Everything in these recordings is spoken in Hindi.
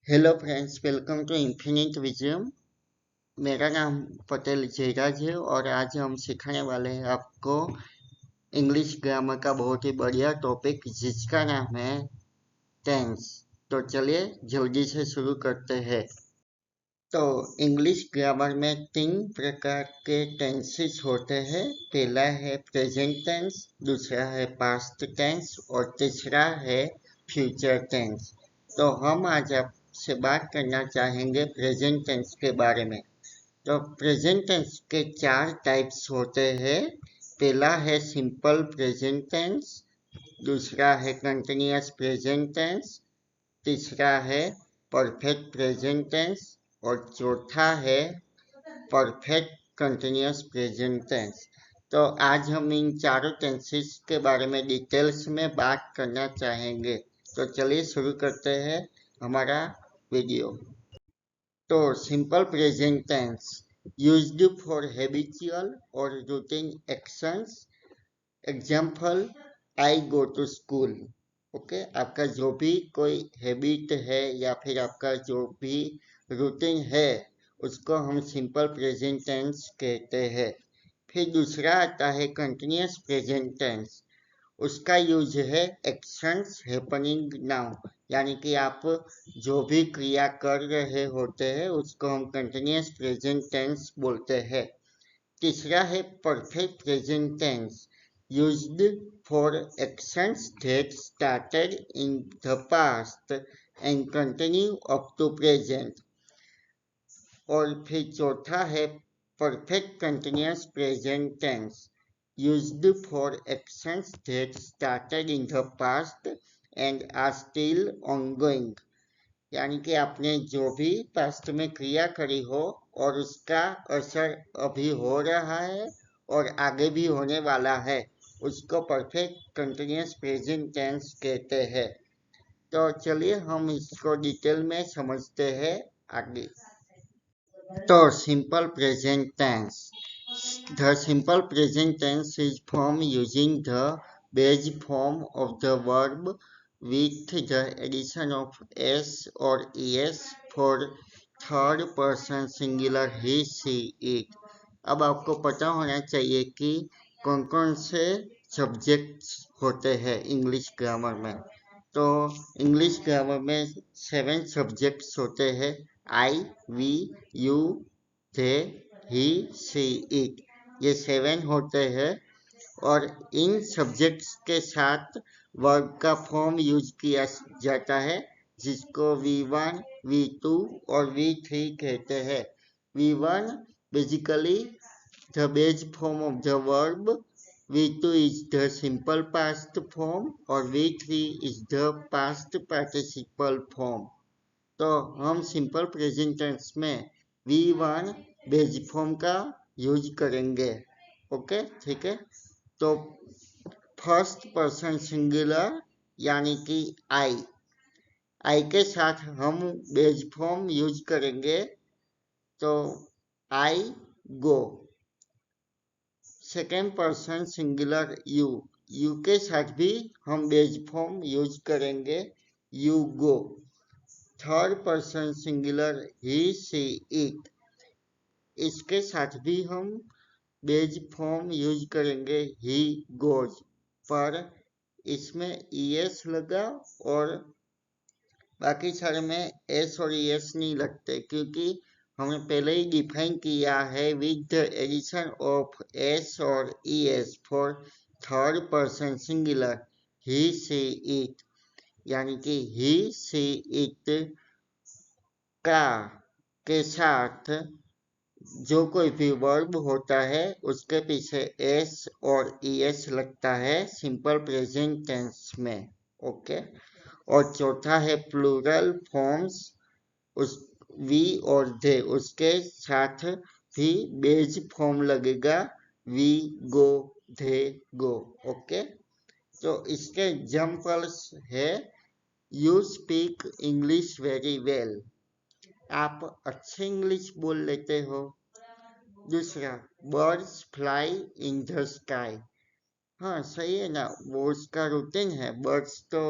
Hello friends, welcome to infinite Vijayam. मेरा नाम पटेल जयराज है और आज हम सिखाने वाले हैं आपको इंग्लिश ग्रामर का बहुत ही बढ़िया टॉपिक जिसका नाम है टेंस। तो चलिए जल्दी से शुरू करते हैं। तो इंग्लिश ग्रामर में तीन प्रकार के टेंसेस होते हैं। पहला है प्रेजेंट टेंस, दूसरा है पास्ट टेंस और तीसरा है फ्यूचर टेंस। तो हम आज आपसे बात करना चाहेंगे प्रेजेंट टेंस के बारे में। तो प्रेजेंट टेंस के चार टाइप्स होते हैं। पहला है सिंपल प्रेजेंट टेंस, दूसरा है कंटिन्यूअस प्रेजेंट टेंस, तीसरा है परफेक्ट प्रेजेंट टेंस और चौथा है परफेक्ट कंटिन्यूअस प्रेजेंट टेंस। तो आज हम इन चारों टेंसेस के बारे में डिटेल्स में बात करना चाहेंगे। तो चलिए शुरू करते हैं हमारा वीडियो। तो simple present tense used for habitual और routine actions. Example, I go to school. Okay, आपका जो भी कोई हैबिट है या फिर आपका जो भी रूटीन है उसको हम सिंपल प्रेजेंट टेंस कहते हैं। फिर दूसरा आता है कंटिन्यूअस प्रेजेंट टेंस। उसका यूज है एक्शंस हैपनिंग नाउ, यानी कि आप जो भी क्रिया कर रहे होते हैं उसको हम कंटिन्यूअस प्रेजेंट टेंस बोलते हैं। तीसरा है perfect present tense used for actions that started in the past and continue up to present। और फिर चौथा है perfect continuous present tense used for actions that started in the past and are still ongoing। यानी कि आपने जो भी पास्ट में क्रिया करी हो और उसका असर अभी हो रहा है और आगे भी होने वाला है, उसको परफेक्ट कंटिन्यूअस प्रेजेंट टेंस कहते हैं। तो चलिए हम इसको डिटेल में समझते हैं आगे। तो simple present tense, the simple present tense is formed using the base form of the verb with the addition of s or es for third person singular he she it। अब आपको पता होना चाहिए कि कौन कौन से सब्जेक्ट्स होते हैं इंग्लिश ग्रामर में। तो इंग्लिश ग्रामर में 7 सब्जेक्ट्स होते हैं। I, we, you, they, he, she, it, ये 7 होते हैं। और इन सब्जेक्ट्स के साथ वर्ब का फॉर्म यूज किया जाता है जिसको V1, V2 और V3 कहते हैं। V1 basically the base form of the verb, V2 is the simple past form और V3 is the past participle form। तो हम सिंपल प्रेजेंट टेंस में V1 बेस फॉर्म का यूज करेंगे। ओके, ठीक है। तो फर्स्ट पर्सन सिंगुलर यानी कि आई के साथ हम बेस फॉर्म यूज करेंगे। तो आई गो। सेकेंड पर्सन सिंगुलर यू के साथ भी हम बेस फॉर्म यूज करेंगे, you go. Third person singular he she it, इसके साथ भी हम बेस फॉर्म यूज करेंगे, ही गोज। पर इसमें es लगा और बाकी सारे में s और es नहीं लगते क्योंकि हमने पहले ही डिफाइन किया है with the addition of s और es for third person singular he she it, यानी कि ही सी इट का के साथ जो कोई भी वर्ब होता है उसके पीछे s और es लगता है सिंपल प्रेजेंट टेंस में। ओके, और चौथा है प्लूरल फॉर्म्स, उस वी और दे, उसके साथ भी बेस फॉर्म लगेगा, we go they go. Okay, तो इसके एग्जांपल्स है you speak English very well, आप अच्छे इंग्लिश बोल लेते हो। दूसरा, birds fly in the sky, हाँ सही है ना, वो उसका रूटीन है, बर्ड्स तो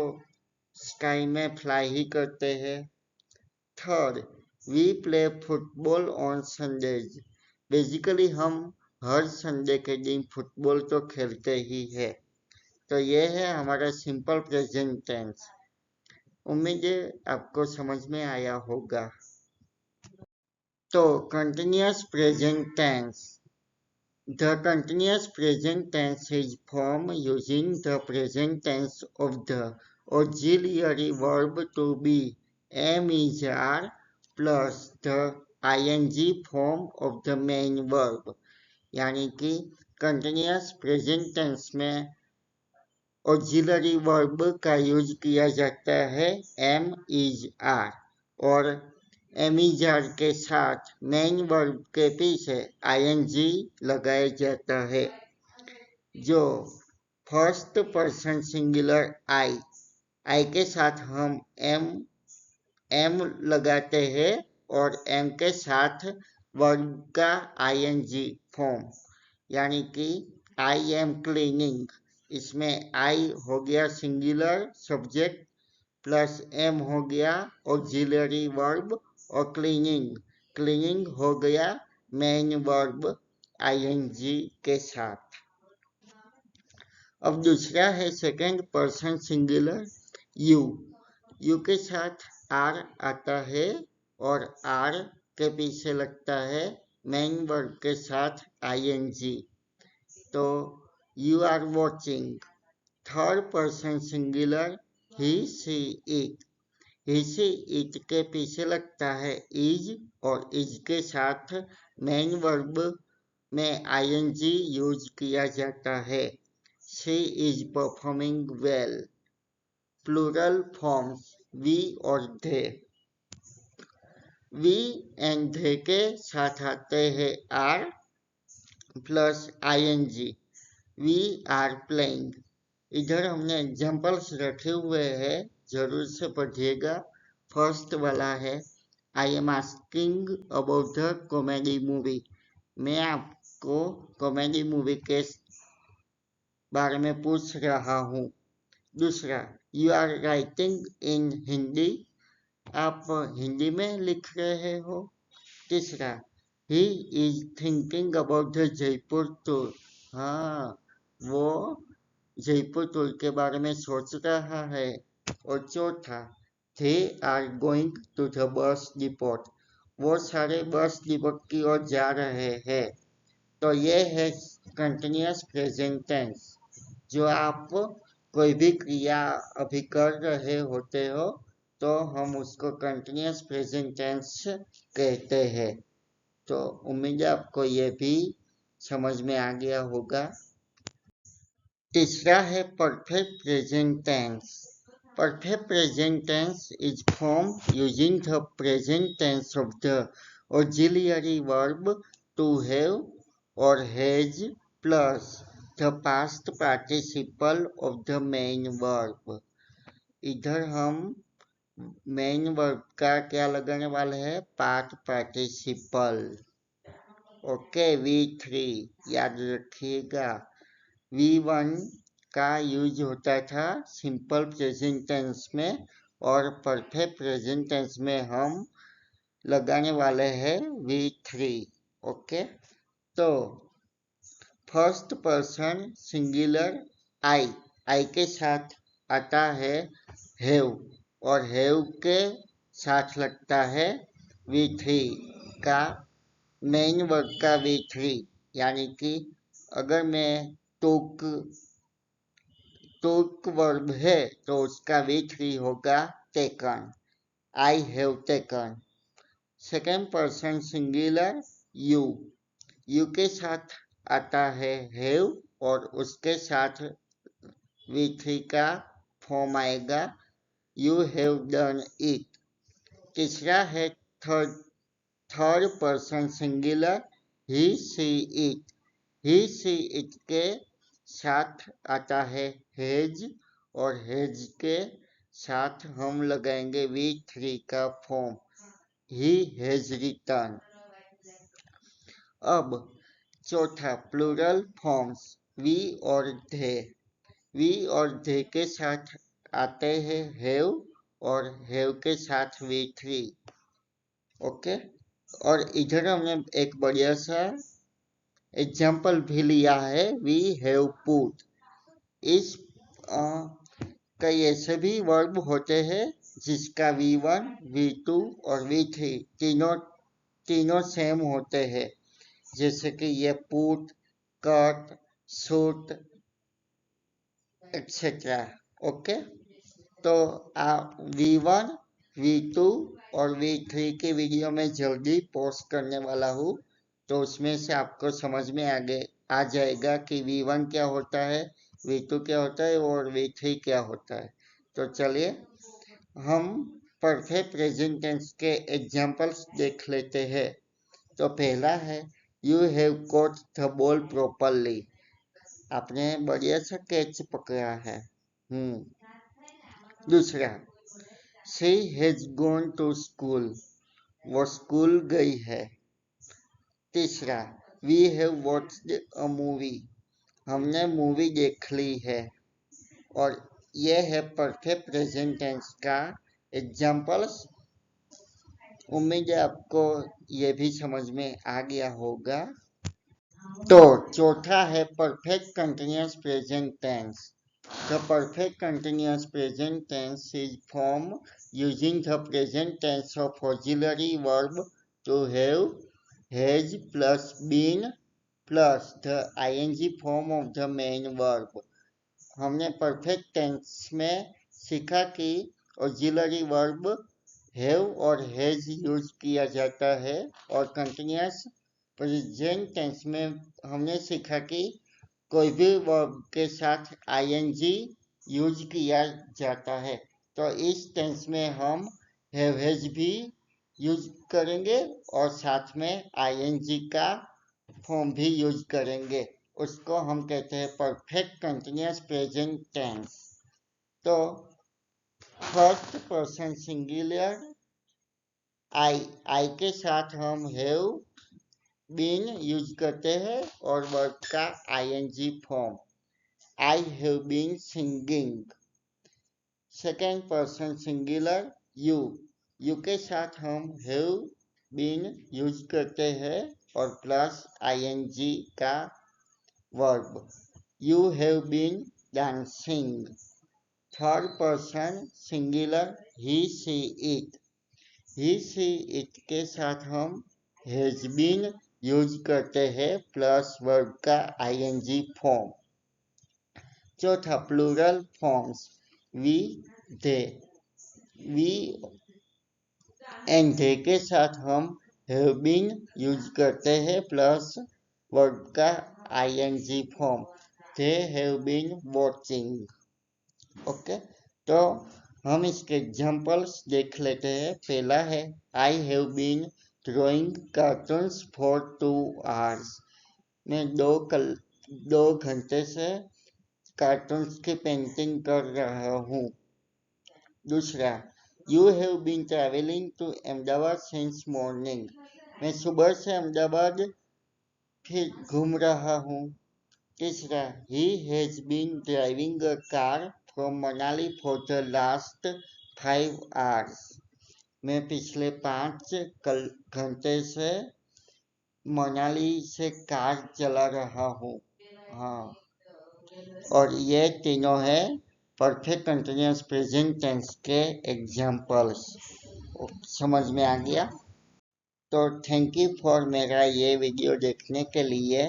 स्काई में फ्लाई ही करते हैं। Third, we play football on Sundays. Basically हम हर संडे के दिन फुटबॉल तो खेलते ही है। तो ये है हमारा सिंपल प्रेजेंट टेंस। उम्मीद है आपको समझ में आया होगा। तो continuous present tense. The continuous present tense is formed using the present tense of the auxiliary verb to be am is are plus the ing form of the main verb। यानी कि continuous present tense में auxiliary verb का यूज किया जाता है am is are, और एमिजार के साथ मेन वर्ब के पीछे आईएनजी लगाया जाता है। जो फर्स्ट पर्सन सिंगुलर आई के साथ हम एम लगाते हैं और एम के साथ वर्ब का आईएनजी फॉर्म, यानी कि आई एम क्लीनिंग। इसमें आई हो गया सिंगुलर सब्जेक्ट प्लस एम हो गया ऑक्सिलरी वर्ब और क्लीनिंग हो गया मेन वर्ब आईएनजी के साथ। अब दूसरा है सेकंड पर्सन सिंगुलर यू के साथ आर आता है और आर के पीछे लगता है मेन वर्ब के साथ आईएनजी। तो you are watching. Third person singular he she it. इसी इट के पीछे लगता है इज और इज के साथ मेन वर्ब में आईएनजी यूज किया जाता है। She is performing well. Plural forms we और दे। वी एंड दे के साथ आते हैं are plus ING. We are playing. इधर हमने एग्जाम्पल्स रखे हुए हैं, जरूर से पढ़िएगा। फर्स्ट वाला है I am asking about the comedy movie. मैं आपको कॉमेडी मूवी के बारे में पूछ रहा हूँ। दूसरा, you are writing in Hindi. आप हिंदी में लिख रहे हो। तीसरा, he is thinking about the Jaipur tour. हाँ, वो जयपुर टूर के बारे में सोच रहा है। और चौथा, they are going to the bus depot। वो सारे बस डिपोट की ओर जा रहे हैं। तो ये है कंटिन्यूअस प्रेजेंट टेंस। जो आप कोई भी क्रिया अभी कर रहे होते हो तो हम उसको कंटिन्यूअस प्रेजेंट टेंस कहते हैं। तो उम्मीद है आपको ये भी समझ में आ गया होगा। तीसरा है perfect present tense. Perfect present tense is formed using the present tense of the auxiliary verb to have or has plus the past participle of the main verb। इधर हम मेन वर्ब का क्या लगाने वाले हैं? Past participle. ओके, V3 याद रखिएगा। V1 का यूज होता था सिंपल प्रेजेंट टेंस में और परफेक्ट प्रेजेंट टेंस में हम लगाने वाले हैं V3। ओके, तो फर्स्ट पर्सन सिंगुलर आई के साथ आता है हैव और हैव के साथ लगता है V3 का मेन वर्ब का V3। यानी कि अगर मैं टूक वर्ब है तो उसका V3 होगा taken. I have taken. Second person singular you के साथ आता है हैव और उसके साथ V3 का फॉर्म आएगा यू हैव डन इट। तीसरा है third person singular he she it. He she it के साथ आता है हेज और हेज के साथ हम लगाएंगे V3 का फॉर्म ही हैज रिटर्न। अब चौथा प्लूरल फॉर्म्स वी और दे। वी और दे के साथ आते हैं हैव और हैव के साथ V3। ओके। और इधर हमने एक बढ़िया सा एग्जाम्पल भी लिया है, वी हैव पुट। इस कई ऐसे भी वर्ब होते हैं जिसका V1, V2 और V3 तीनों सेम होते हैं, जैसे कि ये put, cut, shoot etcetera. Okay, तो V1, V2 और V3 की वीडियो में जल्दी पोस्ट करने वाला हूँ, तो उसमें से आपको समझ में आ जाएगा कि V1 क्या होता है, V2 क्या होता है और V3 क्या होता है। तो चलिए हम परफेक्ट प्रेजेंट टेंस के एग्जांपल्स देख लेते हैं। तो पहला है, you have caught the ball properly. आपने बढ़िया सा कैच पकड़ा है। दूसरा, she has gone to school. वो स्कूल गई है। तीसरा, we have watched a movie. हमने मूवी देख ली है। और यह है परफेक्ट प्रेजेंट टेंस का एग्जांपल्स। उम्मीद है आपको ये भी समझ में आ गया होगा। तो चौथा है perfect continuous present tense. The perfect continuous present tense is formed using the present tense of auxiliary verb to have, has plus been plus the ing form of the main verb. हमने परफेक्ट टेंस में सीखा कि ऑक्सिलरी वर्ब हैव और हैज यूज किया जाता है, और कंटिन्यूअस प्रेजेंट टेंस में हमने सीखा कि कोई भी वर्ब के साथ आईएनजी यूज किया जाता है। तो इस टेंस में हम हैव हैज भी यूज करेंगे और साथ में आईएनजी का फॉर्म भी यूज करेंगे। उसको हम कहते हैं परफेक्ट कंटिन्यूअस प्रेजेंट टेंस। तो फर्स्ट पर्सन सिंगुलर आई के साथ हम हैव बीन यूज करते हैं और वर्ब का ING form, I have been singing। Second person singular you के साथ हम have been यूज करते हैं और प्लस ing का verb, you have been dancing। Third person singular he she it के साथ हम has been यूज करते हैं प्लस वर्ब का ing फॉर्म। चौथा plural forms we they, we and they के साथ हम हैव बीन यूज करते हैं प्लस वर्ब का ING form, they have been watching. Okay, तो हम इसके एग्जांपल्स देख लेते हैं। पहला है, I have been drawing cartoons for 2 hours। मैं 2 घंटे से कार्टून्स की पेंटिंग कर रहा हूँ। दूसरा, you have been travelling to Ahmedabad since morning. मैं सुबह से अहमदाबाद फिर घूम रहा हूँ। तीसरा, he has been driving a car from Manali for the last 5 hours। मैं पिछले 5 घंटे से मनाली से कार चला रहा हूँ। हाँ, और ये तीनों है परफेक्ट कंटिन्यूअस प्रेजेंट टेंस के एग्जांपल्स। समझ में आ गया? तो थैंक यू फॉर मेरा ये वीडियो देखने के लिए।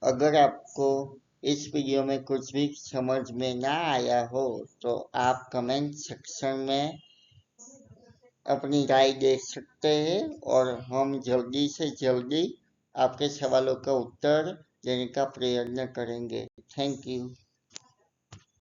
अगर आपको इस वीडियो में कुछ भी समझ में ना आया हो तो आप कमेंट सेक्शन में अपनी राय दे सकते हैं और हम जल्दी से जल्दी आपके सवालों का उत्तर देने का प्रयत्न करेंगे। Thank you.